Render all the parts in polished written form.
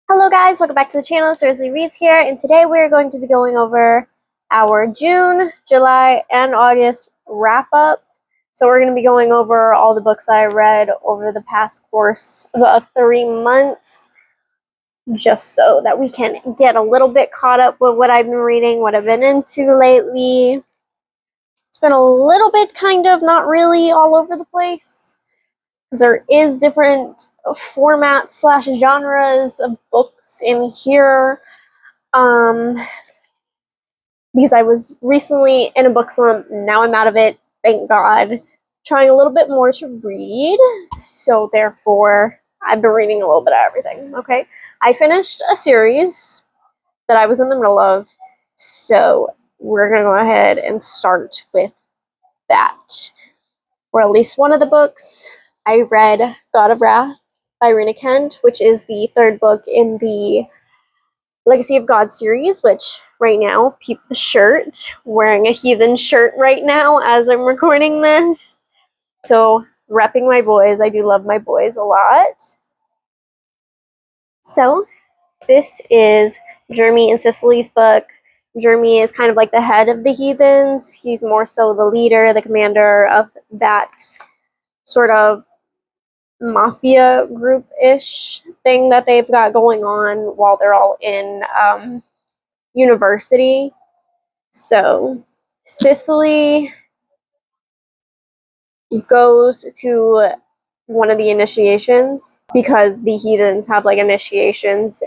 Hello guys, welcome back to the channel. Seriously Reads here, and today we're going to be going over our June, July, and August wrap-up. So we're going to be going over all the books I read over the past course of 3 months, just so that we can get a little bit caught up with what I've been reading, what I've been into lately. It's been a little bit kind of not really all over the place, because there is different formats slash genres of books in here. Because I was recently in a book slump, now I'm out of it, thank God. Trying a little bit more to read, so therefore I've been reading a little bit of everything. Okay, I finished a series that I was in the middle of, so we're gonna go ahead and start with that. For at least one of the books, I read God of Wrath by Rena Kent, which is the third book in the Legacy of God series, which right now, peep the shirt, wearing a heathen shirt right now as I'm recording this. So, repping my boys. I do love my boys a lot. So, this is Jeremy and Cicely's book. Jeremy is kind of like the head of the heathens. He's more so the leader, the commander of that sort of mafia group-ish thing that they've got going on while they're all in university. So Cicely goes to one of the initiations because the heathens have like initiations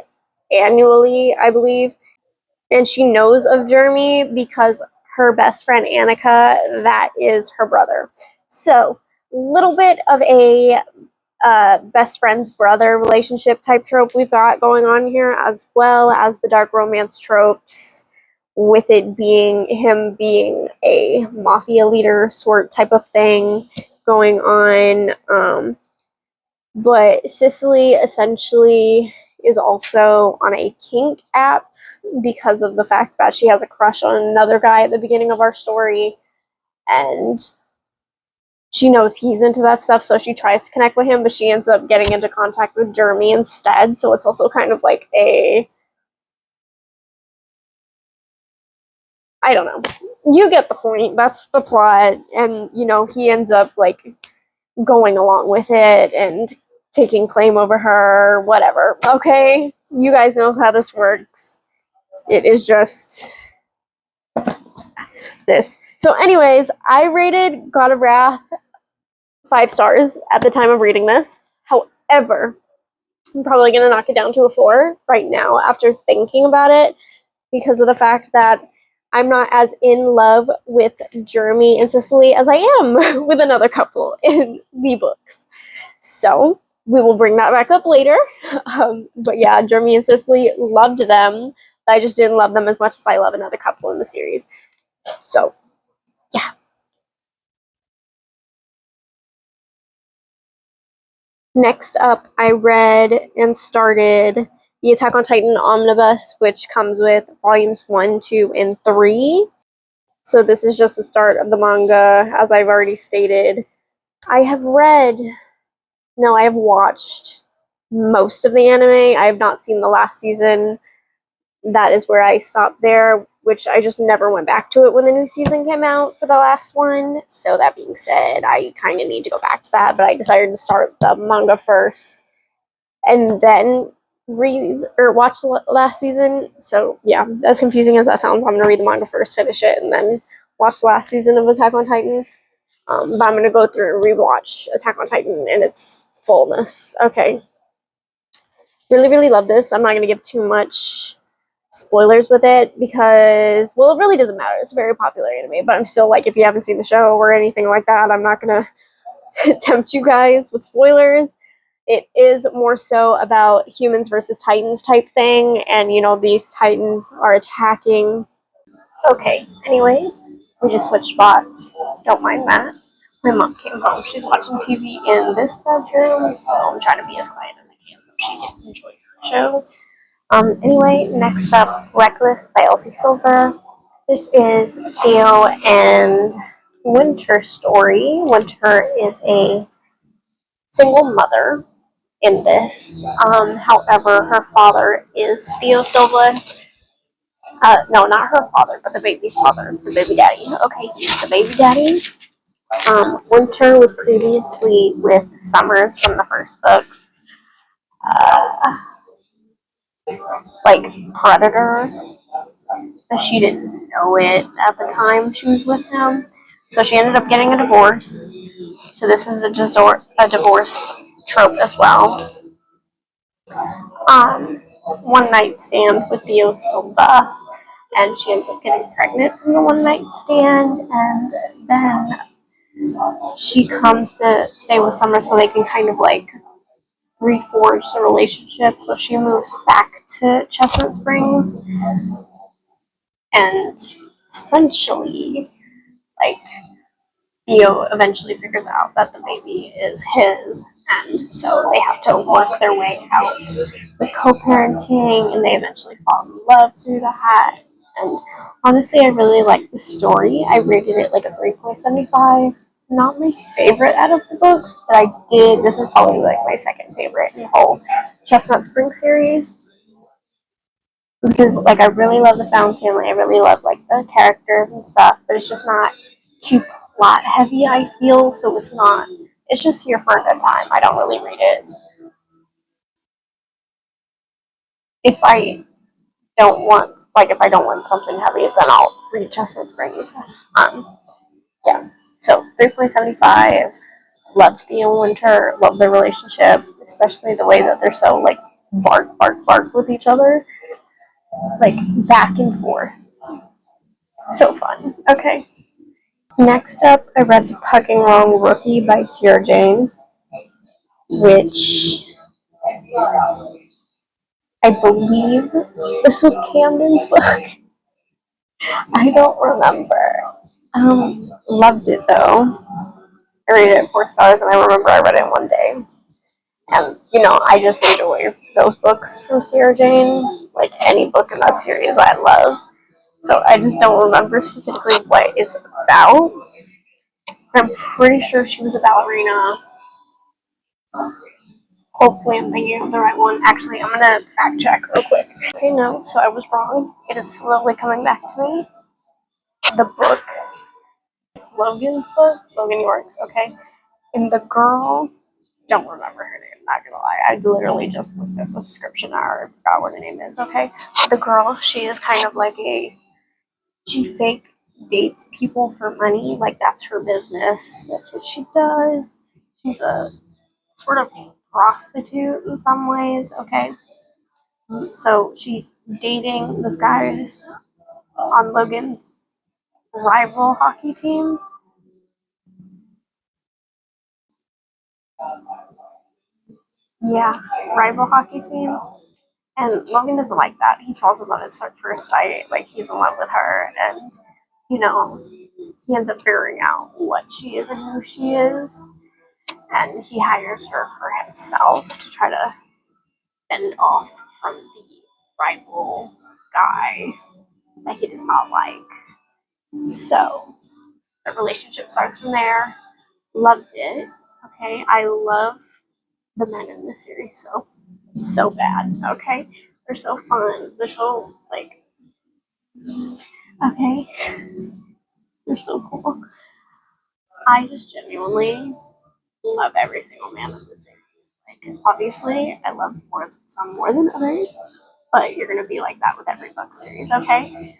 annually, I believe. And she knows of Jeremy because her best friend Annika, that is her brother. So little bit of a best friend's brother relationship type trope we've got going on here, as well as the dark romance tropes, with it being him being a mafia leader sort type of thing going on. But Cicely essentially is also on a kink app because of the fact that she has a crush on another guy at the beginning of our story, and she knows he's into that stuff, so she tries to connect with him, but she ends up getting into contact with Jeremy instead. So it's also kind of like I don't know. You get the point. That's the plot. And, he ends up, like, going along with it and taking claim over her, whatever. Okay? You guys know how this works. It is just this. So, anyways, I rated God of Wrath 5 stars at the time of reading this. However, I'm probably going to knock it down to a 4 right now after thinking about it, because of the fact that I'm not as in love with Jeremy and Cicely as I am with another couple in the books. So we will bring that back up later. But yeah, Jeremy and Cicely, loved them. But I just didn't love them as much as I love another couple in the series. So, yeah. Next up, I read and started the Attack on Titan Omnibus, which comes with volumes 1, 2, and 3. So this is just the start of the manga, as I've already stated. I have watched most of the anime. I have not seen the last season. That is where I stopped there, which I just never went back to it when the new season came out for the last one. So that being said, I kind of need to go back to that, but I decided to start the manga first and then read or watch the last season. So yeah, as confusing as that sounds, I'm gonna read the manga first, finish it, and then watch the last season of Attack on Titan. But I'm gonna go through and rewatch Attack on Titan in its fullness. Okay. Really, really love this. I'm not gonna give too much spoilers with it because, well, it really doesn't matter. It's a very popular anime, but I'm still like, if you haven't seen the show or anything like that, I'm not gonna tempt you guys with spoilers. It is more so about humans versus titans type thing, and these titans are attacking. Okay, anyways, we just switched spots. Don't mind that. My mom came home. She's watching TV in this bedroom, so I'm trying to be as quiet as I can so she can enjoy her show. Anyway, next up, Reckless by Elsie Silver. This is Theo and Winter's story. Winter is a single mother in this. However, her father is Theo Silva. No, not her father, but the baby's father, the baby daddy. Okay, he's the baby daddy. Winter was previously with Summers from the first books. Uh, like Predator, but she didn't know it at the time she was with him. So she ended up getting a divorce. So this is a divorced trope as well. Um, one night stand with Theo Silva, and she ends up getting pregnant from the one night stand, and then she comes to stay with Summer so they can kind of like reforge the relationship. So she moves back to Chestnut Springs, and essentially, like, Theo eventually figures out that the baby is his, and so they have to work their way out with co-parenting, and they eventually fall in love through that. And honestly, I really like the story. I rated it like a 3.75. Not my favorite out of the books, but I did. This is probably like my second favorite in the whole Chestnut Spring series, because like I really love the found family. I really love like the characters and stuff, but it's just not too plot heavy, I feel. So it's just here for a good time. I don't really read it. If I if I don't want something heavy, then I'll read Chestnut Springs. Yeah. So 3.75. Loved Theo Winter. Love their relationship, especially the way that they're so like bark, bark, bark with each other, like back and forth. So fun. Okay. Next up, I read Pucking Wrong Rookie by Sierra Jane, which I believe this was Camden's book. I don't remember. Loved it though. I rated it 4 stars, and I remember I read it one day. And I just enjoy those books from Sierra Jane. Like any book in that series, I love. So I just don't remember specifically what it's about. I'm pretty sure she was a ballerina. Hopefully I'm thinking of the right one. Actually, I'm gonna fact check real quick. Okay, no, so I was wrong. It is slowly coming back to me. The book, it's Logan's book, Logan York's, okay? And the girl, don't remember her name, not gonna lie. I literally just looked at the description and I forgot what her name is, okay? The girl, she is kind of like she fake dates people for money. Like, that's her business. That's what she does. She's a sort of prostitute in some ways, okay? So she's dating this guy on Logan's rival hockey team. Yeah, rival hockey team. And Logan doesn't like that. He falls in love at first sight. Like, he's in love with her. And, he ends up figuring out what she is and who she is. And he hires her for himself to try to fend off from the rival guy that he does not like. So the relationship starts from there. Loved it. Okay, I love the men in this series so bad. Okay, they're so fun. They're so like okay, they're so cool. I just genuinely love every single man in this series. Like, obviously, I love some more than others, but you're gonna be like that with every book series. Okay,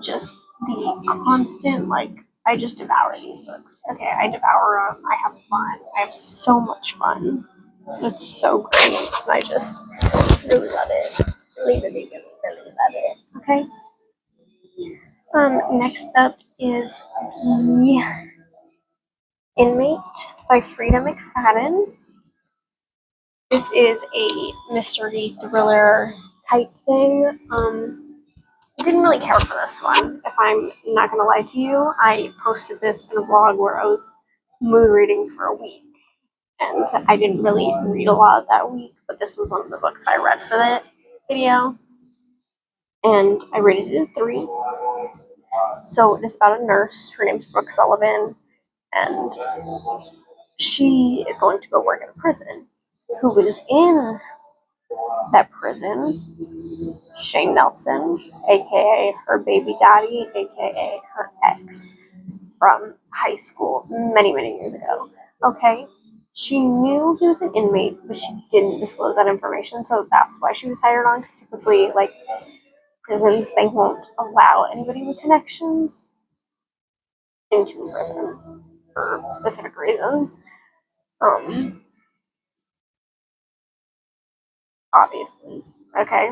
just the constant like. I just devour these books. Okay, I devour them. I have fun. I have so much fun. It's so great. I just really love it. Really, really, really, really love it. Okay. Next up is The Inmate by Frida McFadden. This is a mystery thriller type thing. I didn't really care for this one, if I'm not gonna lie to you. I posted this in a vlog where I was mood reading for a week, and I didn't really read a lot that week, but this was one of the books I read for that video, and I rated it a 3. So it is about a nurse. Her name's Brooke Sullivan, and she is going to go work at a prison. Who is in that prison? Shane Nelson, aka her baby daddy, aka her ex from high school many, many years ago. Okay? She knew he was an inmate, but she didn't disclose that information, so that's why she was hired on, because typically, like, prisons, they won't allow anybody with connections into prison for specific reasons. Obviously. Okay?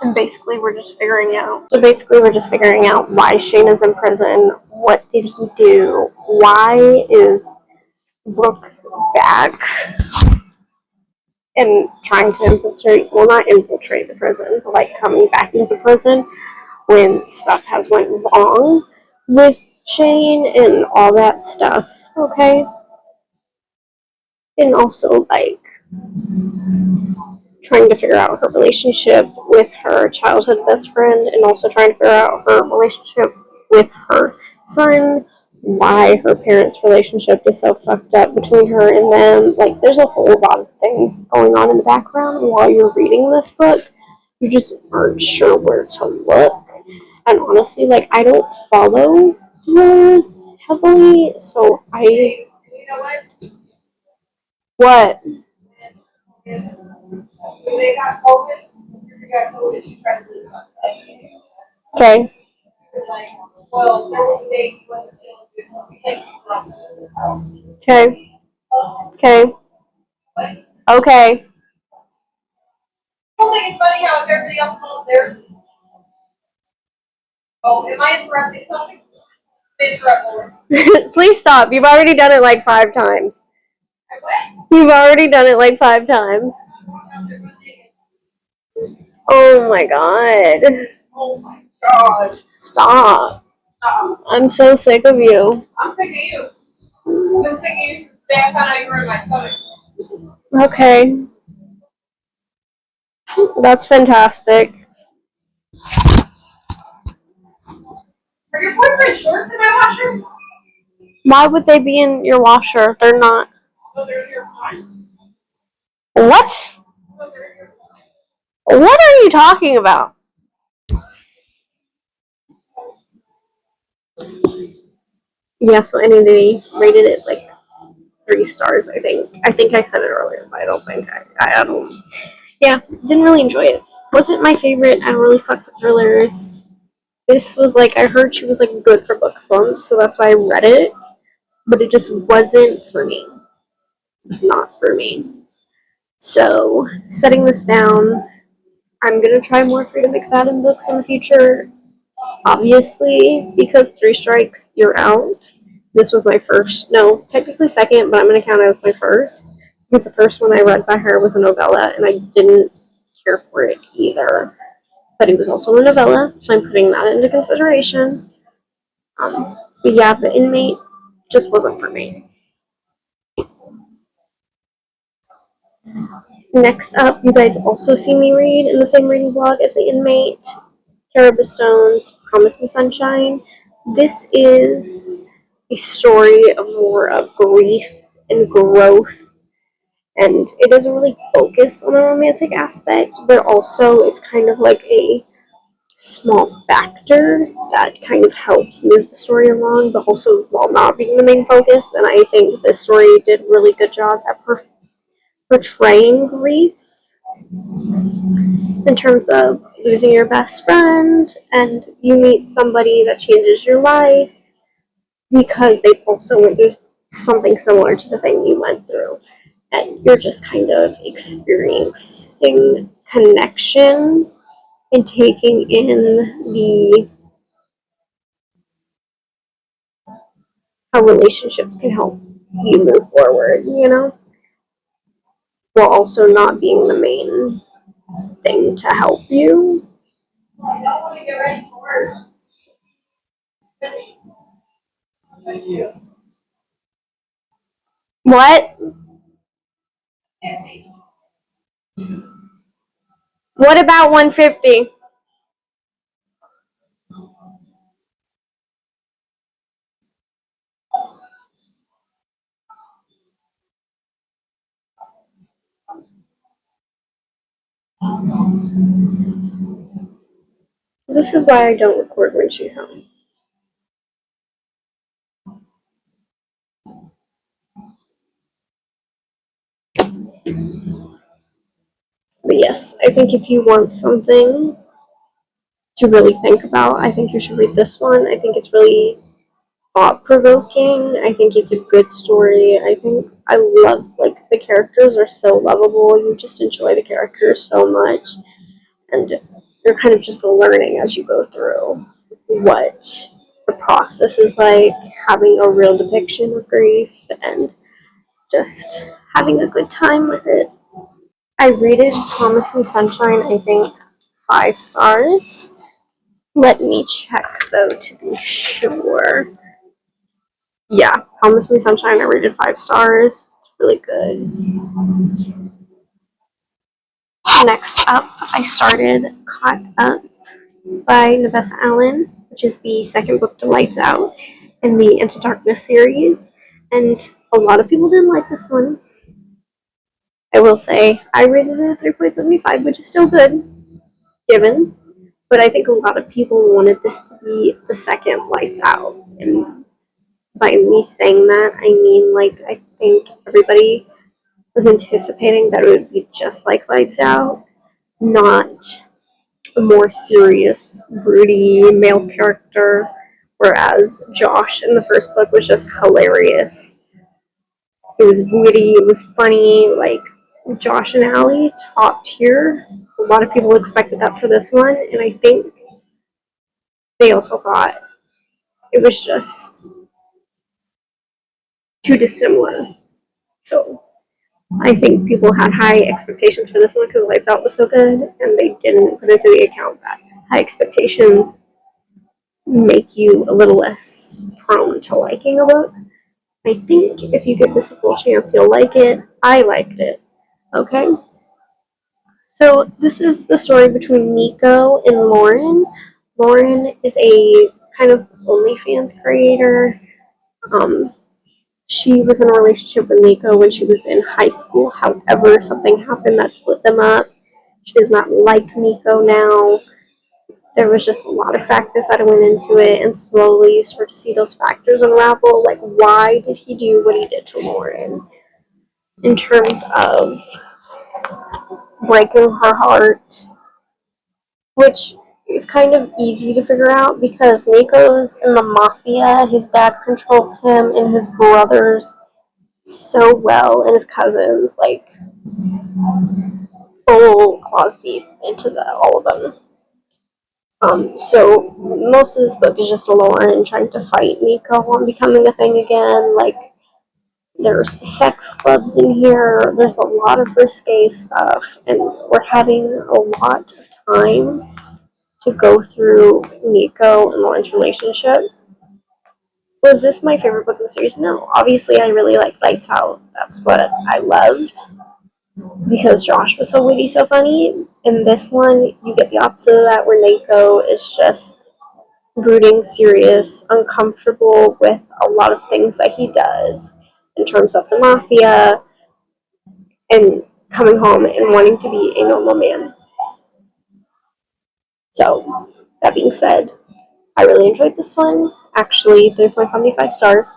And basically we're just figuring out why Shane is in prison, what did he do, why is Brooke back and trying to not infiltrate the prison, but like coming back into the prison when stuff has went wrong with Shane and all that stuff, okay? And also like trying to figure out her relationship with her childhood best friend and also trying to figure out her relationship with her son, why her parents' relationship is so fucked up between her and them. Like, there's a whole lot of things going on in the background while you're reading this book. You just aren't sure where to look. And honestly, like, I don't follow thrillers heavily, so I. What? Okay. Okay. Okay. Okay. It's funny how everybody else calls theirs. Oh, am I interrupting something? Please stop. You've already done it like 5 times. You've already done it like 5 times. Oh my god. Oh my god. Stop. Stop. I'm so sick of you. I'm sick of you. I've been sick of you since the day I found out you were in my stomach. Okay. That's fantastic. Are your boyfriend's shorts in my washer? Why would they be in your washer? They're not. Oh, they're in your pants. What? Oh, they're in your pants. What are you talking about? Yeah, so anyway, rated it like 3 stars, I think. I think I said it earlier, but I don't think I don't. Yeah, didn't really enjoy it. Wasn't my favorite. I don't really fuck with thrillers. This was like, I heard she was like good for book slumps, so that's why I read it. But it just wasn't for me. It's not for me. So, setting this down, I'm gonna try more Freedom McFadden books in the future. Obviously, because 3 strikes, you're out. This was my first, no, technically second, but I'm gonna count it as my first. Because the first one I read by her was a novella, and I didn't care for it either. But it was also a novella, so I'm putting that into consideration. But yeah, The Inmate just wasn't for me. Next up, you guys also see me read in the same reading blog as The Inmate, Tara Stone's Promise Me Sunshine. This is a story of more of grief and growth, and it doesn't really focus on a romantic aspect, but also it's kind of like a small factor that kind of helps move the story along, but also while not being the main focus. And I think this story did a really good job at portraying grief in terms of losing your best friend and you meet somebody that changes your life because they also went through something similar to the thing you went through. And you're just kind of experiencing connection and taking in the how relationships can help you move forward, while also not being the main thing to help you. What? What about 150? This is why I don't record when she's home. But yes, I think if you want something to really think about, I think you should read this one. I think it's really thought provoking. I think it's a good story. I love, like, the characters are so lovable. You just enjoy the characters so much. And you're kind of just learning as you go through what the process is like, having a real depiction of grief, and just having a good time with it. I rated Promise Me Sunshine, I think, 5 stars. Let me check, though, to be sure. Yeah, Promise Me Sunshine, I rated 5 stars. It's really good. Next up, I started Caught Up by Navessa Allen, which is the second book to Lights Out in the Into Darkness series. And a lot of people didn't like this one. I will say I rated it a 3.75, which is still good, given. But I think a lot of people wanted this to be the second Lights Out. And by me saying that, I mean, like, I think everybody was anticipating that it would be just like Lights Out, not a more serious, broody male character, whereas Josh in the first book was just hilarious. It was witty, it was funny, like Josh and Allie, top tier. A lot of people expected that for this one, and I think they also thought it was just too dissimilar. So I think people had high expectations for this one because Lights Out was so good, and they didn't put into the account that high expectations make you a little less prone to liking a book. I think if you give this a full chance, you'll like it. I liked it. Okay? So, this is the story between Nico and Lauren. Lauren is a kind of OnlyFans creator. Um, she was in a relationship with Nico when she was in high school. However, something happened that split them up. She does not like Nico now. There was just a lot of factors that went into it, and slowly you start to see those factors unravel. Like, why did he do what he did to Lauren? In terms of breaking her heart, which is kind of easy to figure out because Nico's in the mafia. His dad controls him and his brothers so well, and his cousins, like, full claws deep into all of them. So most of this book is just Lauren trying to fight Nico on becoming a thing again. Like, there's sex clubs in here. There's a lot of risque stuff, and we're having a lot of time to go through Nico and Lauren's relationship. Was this my favorite book in the series? No. Obviously, I really like Lights Out. That's what I loved because Josh was so witty, so funny. In this one, you get the opposite of that, where Nico is just brooding, serious, uncomfortable with a lot of things that he does in terms of the mafia and coming home and wanting to be a normal man. So, that being said, I really enjoyed this one. Actually, 3.75 stars.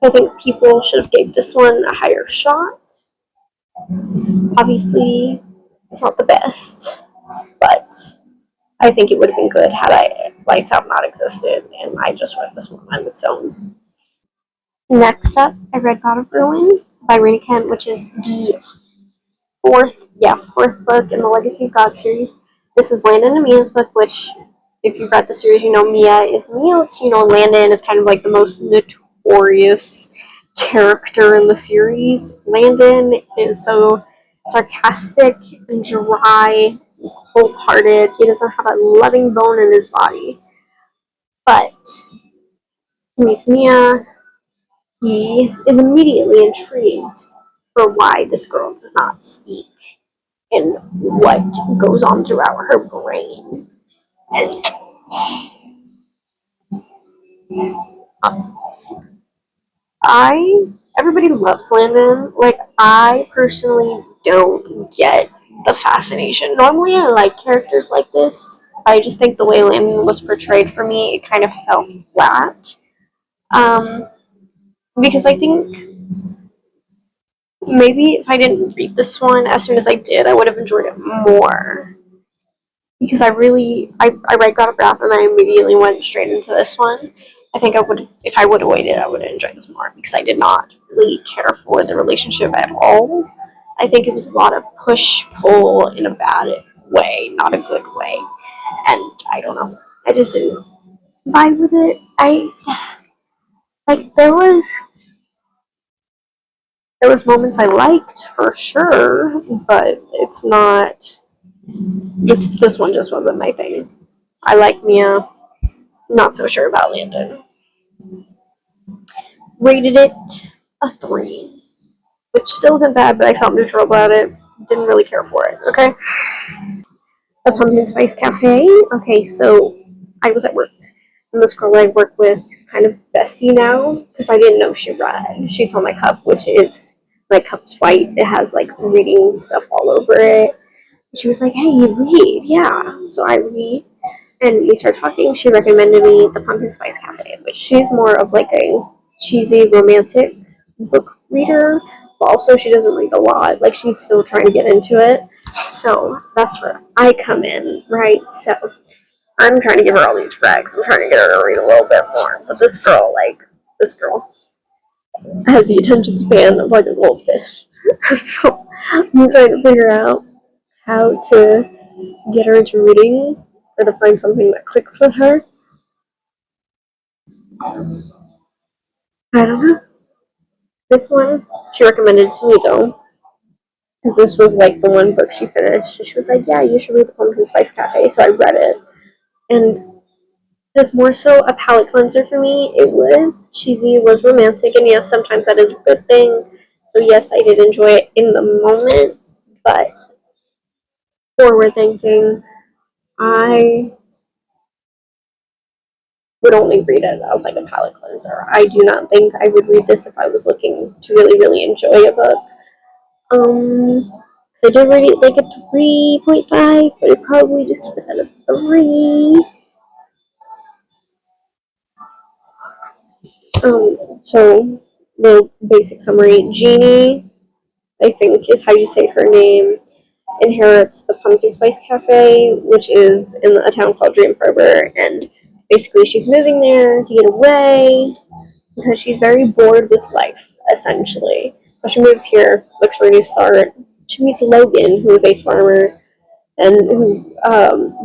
I think people should have gave this one a higher shot. Obviously, it's not the best, but I think it would have been good had Lights Out not existed, and I just read this one on its own. Next up, I read God of Ruin by Raina Kent, which is the fourth book in the Legacy of God series. This is Landon and Mia's book, which, if you've read the series, you know Mia is mute. You know Landon is kind of like the most notorious character in the series. Landon is so sarcastic and dry, cold-hearted. He doesn't have a loving bone in his body. But he meets Mia. He is immediately intrigued for why this girl does not speak and what goes on throughout her brain. And I everybody loves Landon. Like, I personally don't get the fascination. Normally, I like characters like this. I just think the way Landon was portrayed for me, it kind of felt flat. Um, because I think maybe if I didn't read this one as soon as I did, I would have enjoyed it more. Because I read God of Wrath and then I immediately went straight into this one. I think I would, if I would have waited, I would have enjoyed this more because I did not really care for the relationship at all. I think it was a lot of push pull in a bad way, not a good way, and I don't know. I just didn't vibe with it. I like there was moments I liked for sure, but it's not. This one just wasn't my thing. I like Mia. Not so sure about Landon. Rated it a 3, which still isn't bad, but I felt neutral about it. Didn't really care for it. Okay. The Pumpkin Spice Cafe. Okay, so I was at work, and this girl I work with is kind of bestie now because I didn't know she read. She saw my cup, which is my cup's white. It has like reading stuff all over it. She was like, "Hey, you read?" Yeah. So I read, and we started talking. She recommended me the Pumpkin Spice Cafe, which she's more of like a cheesy romantic book reader, but also she doesn't read a lot. Like she's still trying to get into it. So that's where I come in, right? So I'm trying to give her all these regs. I'm trying to get her to read a little bit more. But this girl has the attention span of like a goldfish. So I'm trying to figure out how to get her into reading or to find something that clicks with her. I don't know. This one she recommended to me though, because this was like the one book she finished. She was like, "Yeah, you should read the Pumpkin Spice Cafe." So I read it, and it was more so a palate cleanser for me. It was cheesy, it was romantic, and yes, sometimes that is a good thing. So yes, I did enjoy it in the moment, but forward thinking, I would only read it as like a palate cleanser. I do not think I would read this if I was looking to really, really enjoy a book. So I did rate it like a 3.5, but I'd probably just keep it at a 3. So the basic summary: Jeannie, I think is how you say her name, inherits the Pumpkin Spice Cafe, which is in a town called Dream Harbor, and basically she's moving there to get away because she's very bored with life, essentially. So she moves here, looks for a new start. She meets Logan, who is a farmer and who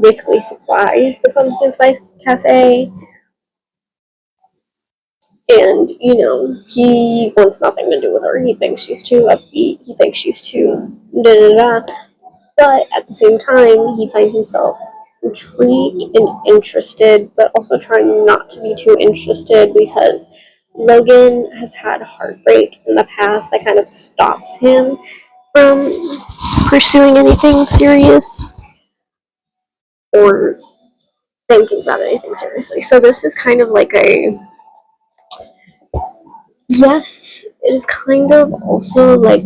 basically supplies the Pumpkin Spice Cafe. And, he wants nothing to do with her. He thinks she's too upbeat. He thinks she's too da da da. But at the same time, he finds himself intrigued and interested, but also trying not to be too interested because Logan has had heartbreak in the past that kind of stops him from pursuing anything serious or thinking about anything seriously. So this is kind of like a yes, it is kind of also like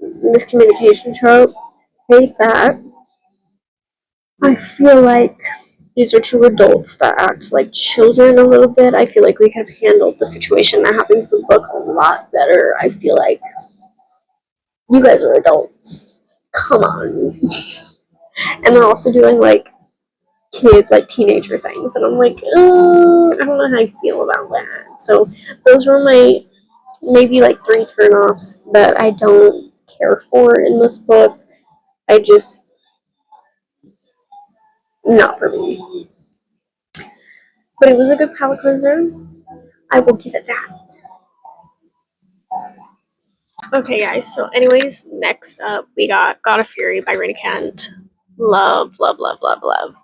miscommunication trope. Hate that. I feel like these are two adults that act like children a little bit. I feel like we could have handled the situation that happens in the book a lot better. I feel like you guys are adults. Come on. And they're also doing like like teenager things, and I'm like, I don't know how I feel about that. So those were my maybe like 3 turnoffs that I don't care for in this book. I just not for me. But it was a good palate cleanser. I will give it that. Okay, guys. So, anyways, next up we got God of Fury by Raina Kent. Love, love, love, love, love.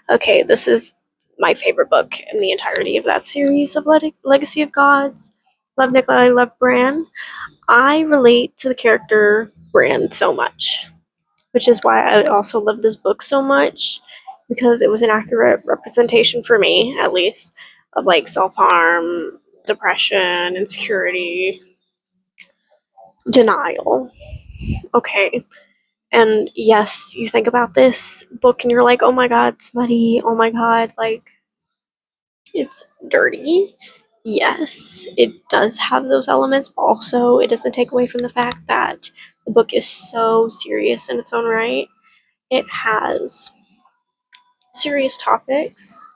Okay, this is my favorite book in the entirety of that series of Legacy of Gods. Love Nikolai, love Bran. I relate to the character Bran so much, which is why I also love this book so much because it was an accurate representation for me, at least, of like self harm, depression, insecurity. denial. Okay. And yes, you think about this book and you're like, oh my god, smutty, oh my god, like, it's dirty. Yes, it does have those elements, but also it doesn't take away from the fact that the book is so serious in its own right. It has serious topics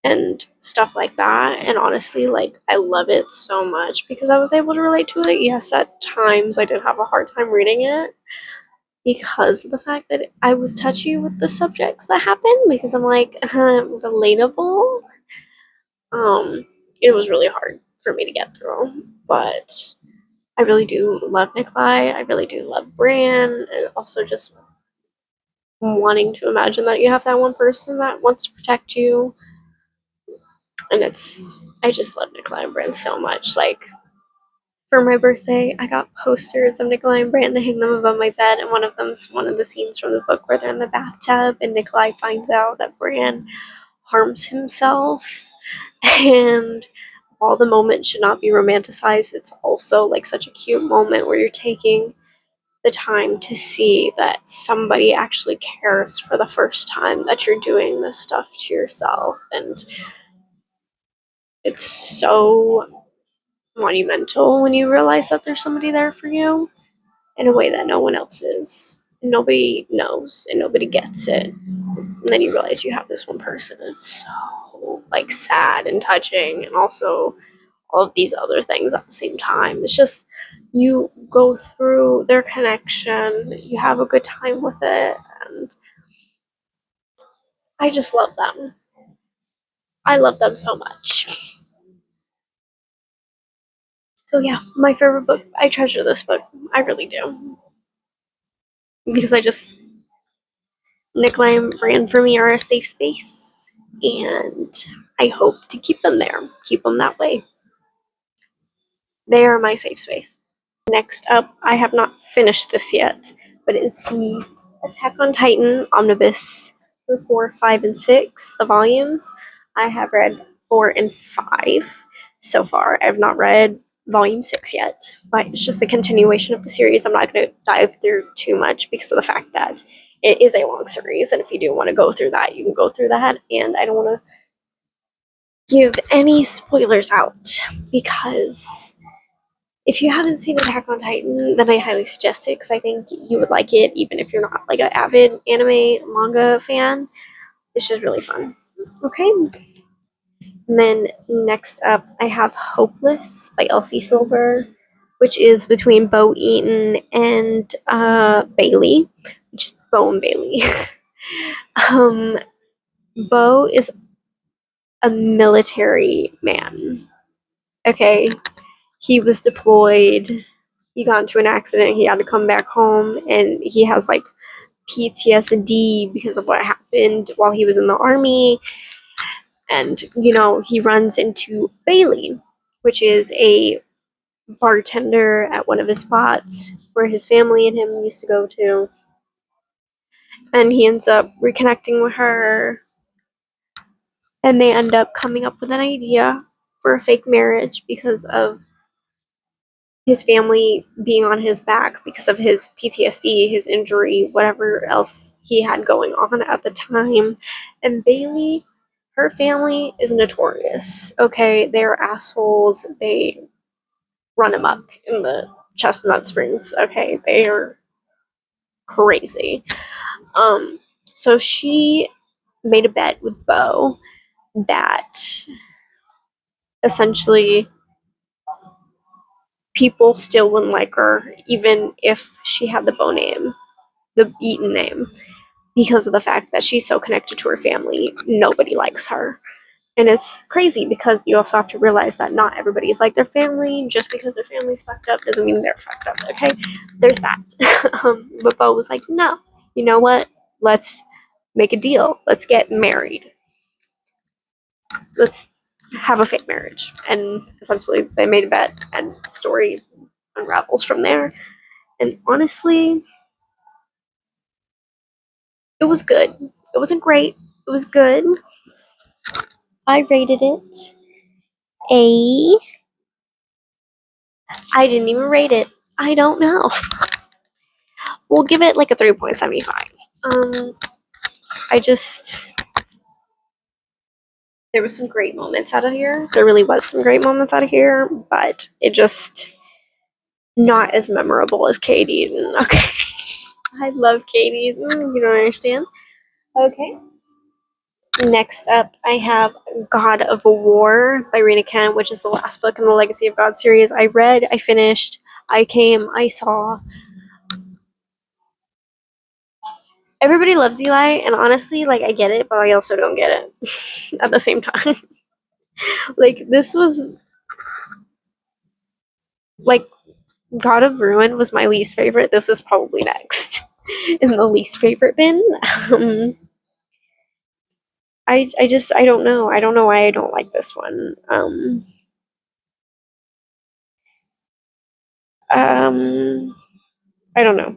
and stuff like that. And honestly, like, I love it so much because I was able to relate to it. Yes, at times I did have a hard time reading it because of the fact that I was touchy with the subjects that happened because I'm like, relatable. Um, it was really hard for me to get through, but I really do love Nikolai. I really do love Bran, and also just wanting to imagine that you have that one person that wants to protect you. And I just love Nikolai and Bran so much. Like, for my birthday, I got posters of Nikolai and Bran to hang them above my bed, and one of them's one of the scenes from the book where they're in the bathtub, and Nikolai finds out that Bran harms himself, and while the moment should not be romanticized, it's also like such a cute moment where you're taking the time to see that somebody actually cares for the first time that you're doing this stuff to yourself. And it's so monumental when you realize that there's somebody there for you in a way that no one else is. And nobody knows and nobody gets it. And then you realize you have this one person. It's so like sad and touching, and also all of these other things at the same time. It's just you go through their connection, you have a good time with it, and I just love them. I love them so much. So yeah, my favorite book. I treasure this book. I really do. Because I just Nikolai and Bran for me are a safe space, and I hope to keep them there. Keep them that way. They are my safe space. Next up, I have not finished this yet, but it's the Attack on Titan Omnibus for 4, 5, and 6, the volumes. I have read 4 and 5 so far. I have not read volume 6 yet, but it's just the continuation of the series. I'm not going to dive through too much because of the fact that it is a long series, and if you do want to go through that, you can go through that, and I don't want to give any spoilers out because if you haven't seen Attack on Titan, then I highly suggest it because I think you would like it, even if you're not like an avid anime manga fan. It's just really fun. Okay. And then next up, I have Hopeless by Elsie Silver, which is between Bo Eaton and Bailey, which is Bo and Bailey. um, Bo is a military man. Okay. He was deployed. He got into an accident. He had to come back home, and he has like PTSD because of what happened while he was in the army. And he runs into Bailey, which is a bartender at one of his spots where his family and him used to go to. And he ends up reconnecting with her, and they end up coming up with an idea for a fake marriage because of his family being on his back because of his PTSD, his injury, whatever else he had going on at the time. And Bailey, her family is notorious. Okay, they're assholes. They run amok in the Chestnut Springs. Okay, they are crazy. So she made a bet with Bo that essentially people still wouldn't like her even if she had the Bo name, the Eaton name, because of the fact that she's so connected to her family. Nobody likes her. And it's crazy because you also have to realize that not everybody is like their family. Just because their family's fucked up doesn't mean they're fucked up, okay? There's that. But Bo was like, no, you know what? Let's make a deal. Let's get married. Let's have a fake marriage. And essentially, they made a bet, and the story unravels from there. And honestly, it was good. It wasn't great. It was good. I rated it a. I didn't even rate it. I don't know. We'll give it like a 3.75. I just there was some great moments out of here. There really was some great moments out of here, but it just not as memorable as Katie. Okay. I love Katie. You don't understand. Okay. Next up, I have God of War by Rita Kent, which is the last book in the Legacy of God series. I read, I finished, I saw. Everybody loves Eli, and honestly, like, I get it, but I also don't get it at the same time. Like, this was, like, God of Ruin was my least favorite. This is probably next in the least favorite bin. I don't know. I don't know why I don't like this one. I don't know.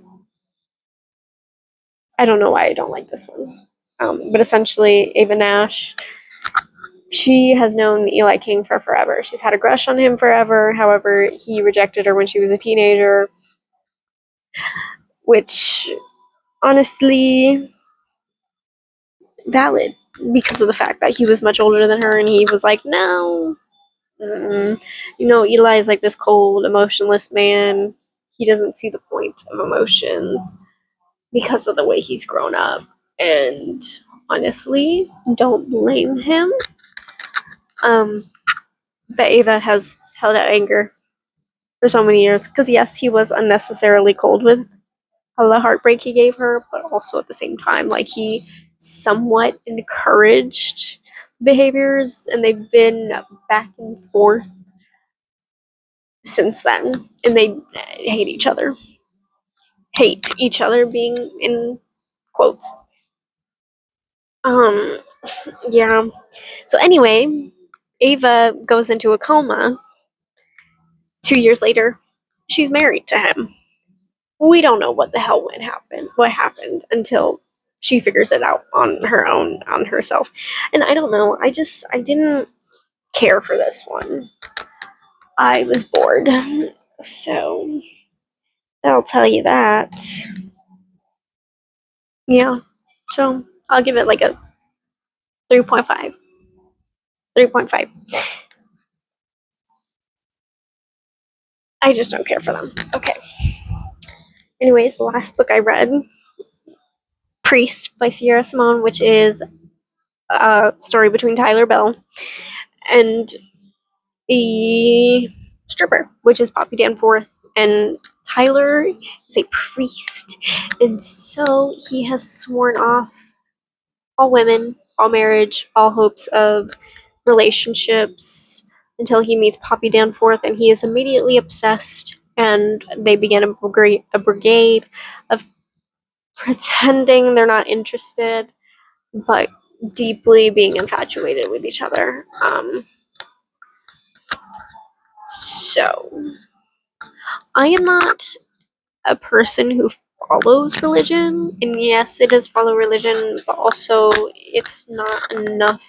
I don't know why I don't like this one. But essentially, Ava Nash, she has known Eli King for forever. She's had a crush on him forever. However, he rejected her when she was a teenager, which honestly, valid because of the fact that he was much older than her and he was like, no. You know, Eli is like this cold, emotionless man. He doesn't see the point of emotions because of the way he's grown up. And honestly, don't blame him. But Ava has held out anger for so many years because, yes, he was unnecessarily cold with all the heartbreak he gave her, but also at the same time, like, he somewhat encouraged behaviors, and they've been back and forth since then, and they hate each other. Hate each other being in quotes. Um, yeah. So anyway, Ava goes into a coma. 2 years later, she's married to him. We don't know what the hell what happened until she figures it out on her own, on herself. And I don't know, I didn't care for this one. I was bored. So I'll tell you that. Yeah. So I'll give it like a 3.5. 3.5. I just don't care for them. Okay. Anyways, the last book I read, Priest by Sierra Simone, which is a story between Tyler Bell and a stripper, which is Poppy Danforth. And Tyler is a priest, and so he has sworn off all women, all marriage, all hopes of relationships until he meets Poppy Danforth, and he is immediately obsessed. And they begin a brigade of pretending they're not interested, but deeply being infatuated with each other. So I am not a person who follows religion, and yes, it does follow religion, but also it's not enough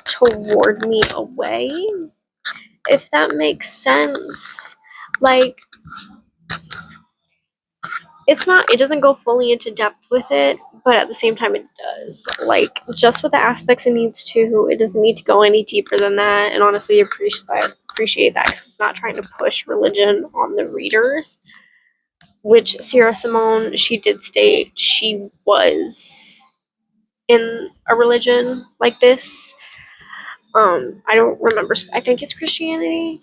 to ward me away, if that makes sense. Like, it doesn't go fully into depth with it, but at the same time it does. Like, just with the aspects it needs to, it doesn't need to go any deeper than that, and honestly appreciate that because it's not trying to push religion on the readers, which Sierra Simone, she did state she was in a religion like this. I don't remember, I think it's Christianity.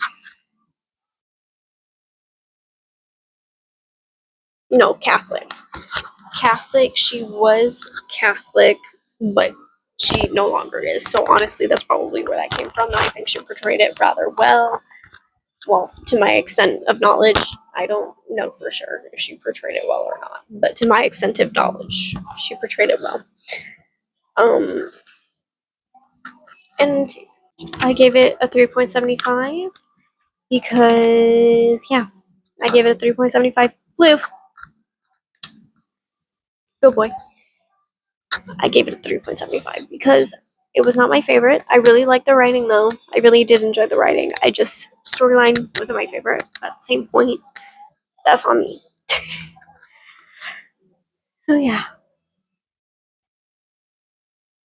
No, Catholic. She was Catholic, but she no longer is. So honestly, that's probably where that came from. I think she portrayed it rather well. Well, to my extent of knowledge, I don't know for sure if she portrayed it well or not. But to my extent of knowledge, she portrayed it well. And I gave it a 3.75 because, yeah, I gave it a 3.75. Blue. Good boy. I gave it a 3.75 because it was not my favorite. I really liked the writing, though. I really did enjoy the writing. Storyline wasn't my favorite. At the same point, that's on me. So yeah.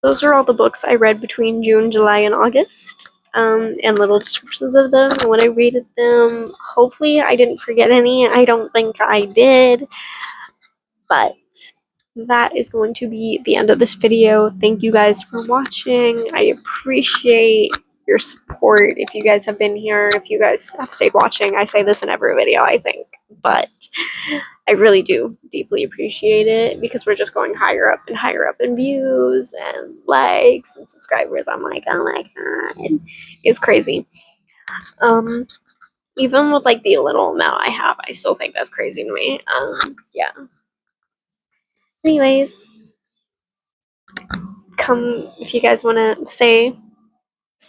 Those are all the books I read between June, July, and August. And little descriptions of them and when I rated them. Hopefully I didn't forget any. I don't think I did. But that is going to be the end of this video. Thank you guys for watching. I appreciate your support. If you guys have been here, if you guys have stayed watching, I say this in every video, I think. But I really do deeply appreciate it because we're just going higher up and higher up in views and likes and subscribers. I'm like, oh my god. It's crazy. Even with like the little amount I have, I still think that's crazy to me. Yeah. Anyways, come if you guys want to stay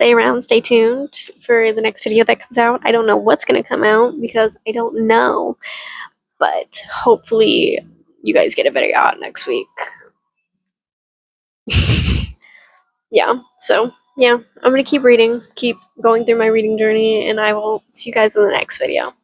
around, stay tuned for the next video that comes out. I don't know what's going to come out because I don't know, but hopefully you guys get a video out next week. Yeah, so yeah, I'm going to keep reading, keep going through my reading journey, and I will see you guys in the next video.